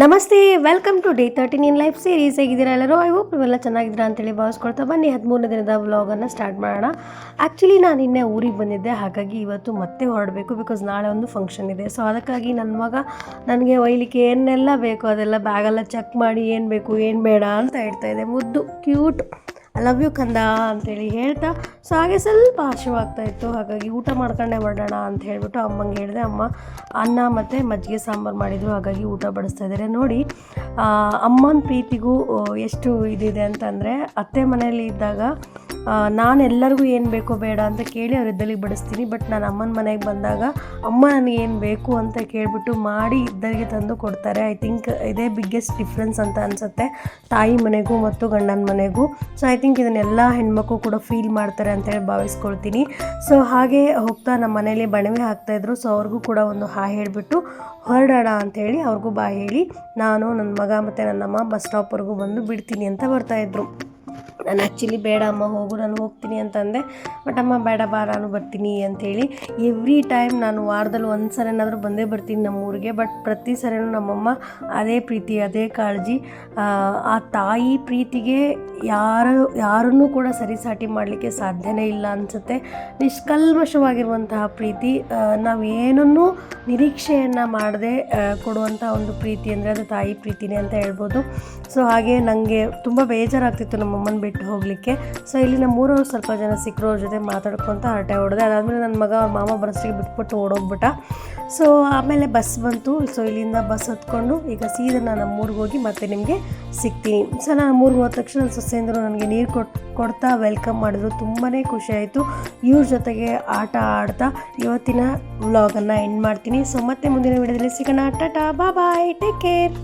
ನಮಸ್ತೆ, welcome to day 13 in life series. ಹೇಗಿದ್ದೀರಾ ಎಲ್ಲರೂ? ಐ ಹೋಪ್ ನೀವೆಲ್ಲ ಚೆನ್ನಾಗಿದ್ದೀರಾ ಅಂತೇಳಿ ಭಾವಿಸ್ಕೊಳ್ತಾ ಬನ್ನಿ 13ನೇ ದಿನದ ವ್ಲಾಗನ್ನು ಸ್ಟಾರ್ಟ್ ಮಾಡೋಣ. ಆ್ಯಕ್ಚುಲಿ ನಾನು ನಿನ್ನೆ ಊರಿಗೆ ಬಂದಿದ್ದೆ, ಹಾಗಾಗಿ ಇವತ್ತು ಮತ್ತೆ ಹೊರಡಬೇಕು. ಬಿಕಾಸ್ ನಾಳೆ ಒಂದು ಫಂಕ್ಷನ್ ಇದೆ. ಸೊ ಅದಕ್ಕಾಗಿ ನನ್ನ ಮಗ ನನಗೆ ಒಯ್ಲಿಕ್ಕೆ ಏನೆಲ್ಲ ಬೇಕು ಅದೆಲ್ಲ ಬ್ಯಾಗೆಲ್ಲ ಚೆಕ್ ಮಾಡಿ ಏನು ಬೇಕು ಏನು ಬೇಡ ಅಂತ ಹೇಳ್ತಾ ಇದೆ. ಮುದ್ದು ಕ್ಯೂಟ್ ಐ ಲವ್ ಯು ಕಂದ ಅಂತೇಳಿ ಹೇಳ್ತಾ, ಸೊ ಹಾಗೆ ಸ್ವಲ್ಪ ಹಸಿವಾಗ್ತಾ ಇತ್ತು. ಹಾಗಾಗಿ ಊಟ ಮಾಡ್ಕೊಂಡೇ ಹೊರಡೋಣ ಅಂತ ಹೇಳಿಬಿಟ್ಟು ಅಮ್ಮಂಗೆ ಹೇಳಿದೆ. ಅಮ್ಮ ಅನ್ನ ಮತ್ತು ಮಜ್ಜಿಗೆ ಸಾಂಬಾರು ಮಾಡಿದರು, ಹಾಗಾಗಿ ಊಟ ಬಡಿಸ್ತಾ ಇದ್ದಾರೆ. ನೋಡಿ ಅಮ್ಮನ ಪ್ರೀತಿಗೂ ಎಷ್ಟು ಇದಿದೆ ಅಂತಂದರೆ, ಅತ್ತೆ ಮನೆಯಲ್ಲಿ ಇದ್ದಾಗ ನಾನು ಎಲ್ಲರಿಗೂ ಏನು ಬೇಕೋ ಬೇಡ ಅಂತ ಕೇಳಿ ಅವರಿದ್ದಲ್ಲಿಗೆ ಬಡಿಸ್ತೀನಿ. ಬಟ್ ನಾನು ಅಮ್ಮನ ಮನೆಗೆ ಬಂದಾಗ ಅಮ್ಮ ನನಗೆ ಏನು ಬೇಕು ಅಂತ ಕೇಳಿಬಿಟ್ಟು ಮಾಡಿ ಇದ್ದರಿಗೆ ತಂದು ಕೊಡ್ತಾರೆ. ಐ ಥಿಂಕ್ ಇದೇ ಬಿಗ್ಗೆಸ್ಟ್ ಡಿಫ್ರೆನ್ಸ್ ಅಂತ ಅನಿಸುತ್ತೆ ತಾಯಿ ಮನೆಗೂ ಮತ್ತು ಗಂಡನ ಮನೆಗೂ. ಸೊ ಐ ಥಿಂಕ್ ಇದನ್ನೆಲ್ಲ ಹೆಣ್ಮಕ್ಳು ಕೂಡ ಫೀಲ್ ಮಾಡ್ತಾರೆ ಅಂತೇಳಿ ಭಾವಿಸ್ಕೊಳ್ತೀನಿ. ಸೊ ಹಾಗೆ ಹೋಗ್ತಾ ನಮ್ಮ ಮನೇಲಿ ಬಣವೆ ಹಾಕ್ತಾಯಿದ್ರು. ಸೊ ಅವ್ರಿಗೂ ಕೂಡ ಒಂದು ಹಾಯ್ ಹೇಳಿಬಿಟ್ಟು ಹೊರಡೋಣ ಅಂಥೇಳಿ ಅವ್ರಿಗೂ ಬಾಯ್ ಹೇಳಿ ನಾನು ನನ್ನ ಮಗ ಮತ್ತು ನನ್ನಮ್ಮ ಬಸ್ ಸ್ಟಾಪ್ವರೆಗೂ ಬಂದು ಬಿಡ್ತೀನಿ ಅಂತ ಬರ್ತಾಯಿದ್ರು. ನಾನು ಆ್ಯಕ್ಚುಲಿ ಬೇಡ ಅಮ್ಮ ಹೋಗು, ನಾನು ಹೋಗ್ತೀನಿ ಅಂತಂದೆ. ಬಟ್ ಅಮ್ಮ ಬೇಡ ಬಾ ನಾನು ಬರ್ತೀನಿ ಅಂಥೇಳಿ. ಎವ್ರಿ ಟೈಮ್ ನಾನು ವಾರದಲ್ಲಿ ಒಂದು ಸರಿನಾದರೂ ಬಂದೇ ಬರ್ತೀನಿ ನಮ್ಮೂರಿಗೆ. ಬಟ್ ಪ್ರತಿ ಸರಿನೂ ನಮ್ಮಮ್ಮ ಅದೇ ಪ್ರೀತಿ ಅದೇ ಕಾಳಜಿ. ಆ ತಾಯಿ ಪ್ರೀತಿಗೆ ಯಾರನ್ನೂ ಕೂಡ ಸರಿಸಾಟಿ ಮಾಡಲಿಕ್ಕೆ ಸಾಧ್ಯನೇ ಇಲ್ಲ ಅನಿಸುತ್ತೆ. ನಿಷ್ಕಲ್ಮಶವಾಗಿರುವಂತಹ ಪ್ರೀತಿ, ನಾವು ಏನನ್ನೂ ನಿರೀಕ್ಷೆಯನ್ನು ಮಾಡದೆ ಕೊಡುವಂಥ ಒಂದು ಪ್ರೀತಿ ಅಂದರೆ ಅದು ತಾಯಿ ಪ್ರೀತಿನೇ ಅಂತ ಹೇಳ್ಬೋದು. ಸೊ ಹಾಗೆ ನನಗೆ ತುಂಬ ಬೇಜಾರಾಗ್ತಿತ್ತು ನಮ್ಮಮ್ಮನ ಬಿಟ್ಟು ಹೋಗಲಿಕ್ಕೆ. ಸೊ ಇಲ್ಲಿ ನಮ್ಮೂರವ್ರು ಸ್ವಲ್ಪ ಜನ ಸಿಕ್ಕರು, ಅವ್ರ ಜೊತೆ ಮಾತಾಡ್ಕೊತ ಹರಟೆ ಹೊಡೆದೆ. ಅದಾದಮೇಲೆ ನನ್ನ ಮಗ ಅವ್ರ ಮಾಮ ಬರೋಷ್ಟಿಗೆ ಬಿಟ್ಬಿಟ್ಟು ಓಡೋಗ್ಬಿಟ್ಟ. ಸೊ ಆಮೇಲೆ ಬಸ್ ಬಂತು. ಸೊ ಇಲ್ಲಿಂದ ಬಸ್ ಹತ್ಕೊಂಡು ಈಗ ಸೀದಾ ನಾನು ನಮ್ಮೂರಿಗೆ ಹೋಗಿ ಮತ್ತೆ ನಿಮಗೆ ಸಿಗ್ತೀನಿ. ಸೊ ನಾನು ನಮ್ಮೂರಿಗೆ ಹೋದ ತಕ್ಷಣ ನನ್ನ ಸೊಸೆಯಂದರು ನನಗೆ ನೀರು ಕೊಡ್ತಾ ವೆಲ್ಕಮ್ ಮಾಡಿದ್ರು. ತುಂಬಾ ಖುಷಿ ಆಯಿತು. ಇವ್ರ ಜೊತೆಗೆ ಆಟ ಆಡ್ತಾ ಇವತ್ತಿನ ವ್ಲಾಗನ್ನು ಎಂಡ್ ಮಾಡ್ತೀನಿ. ಸೊ ಮತ್ತೆ ಮುಂದಿನ ವಿಡಿಯೋದಲ್ಲಿ ಸಿಗೋಣ. ಟಾಟಾ, ಬಾಯ್, ಟೇಕ್ ಕೇರ್.